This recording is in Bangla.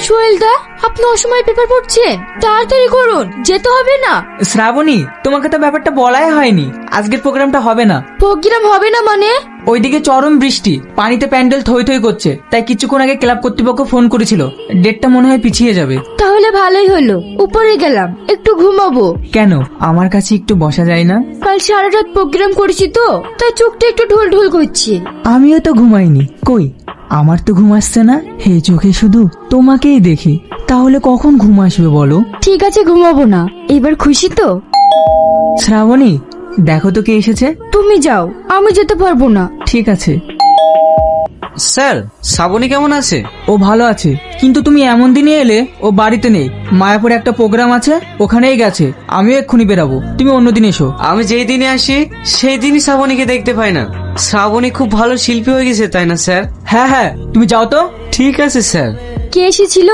সোহেল দা, আপনি অসময়ে পেপার পড়ছেন, তাড়াতাড়ি করুন, যেতে হবে না? শ্রাবণী, তোমাকে তো ব্যাপারটা বলাই হয়নি, আজকের প্রোগ্রামটা হবে না। প্রোগ্রাম হবে না মানে? ওইদিকে চরম বৃষ্টি, পানিতে প্যান্ডেল থই থই করছে, তাই কিছুক্ষণ আগে ক্লাব কর্তৃপক্ষ ফোন করেছিল, ডেটটা মনে হয় পিছিয়ে যাবে। তাহলে ভালোই হলো, উপরে গেলাম, একটু ঘুমাবো। কেন, আমার কাছে একটু বসা যায় না? কাল সারা রাত প্রোগ্রাম করেছি তো, তাই চোখটা একটু ঢোল ঢোল করছে। আমিও তো ঘুমাইনি, কই আমার তো ঘুম আসছে না, হে চোখে শুধু তোমাকেই দেখি। তাহলে কখন ঘুম আসবে বলো? ঠিক আছে, ঘুমাবো না, এবার খুশি তো? শ্রাবণী, দেখো তো কে এসেছে। তুমি যাও, আমি যেতে পারবো না। ঠিক আছে। স্যার, শ্রাবণী কেমন আছে? ও ভালো আছে, কিন্তু তুমি এমন দিনে এলে, ও বাড়িতে নেই, মায়াপুরে একটা প্রোগ্রাম আছে, ওখানেই গেছে। আমিও এক্ষুনি বেরাবো, তুমি অন্যদিন এসো। আমি যেই দিনে আসি সেই দিনই শ্রাবণীকে দেখতে পাই না। শ্রাবণী খুব ভালো শিল্পী হয়ে গেছে, তাই না স্যার? হ্যাঁ হ্যাঁ, তুমি যাও তো। ঠিক আছে স্যার। কে এসেছিল?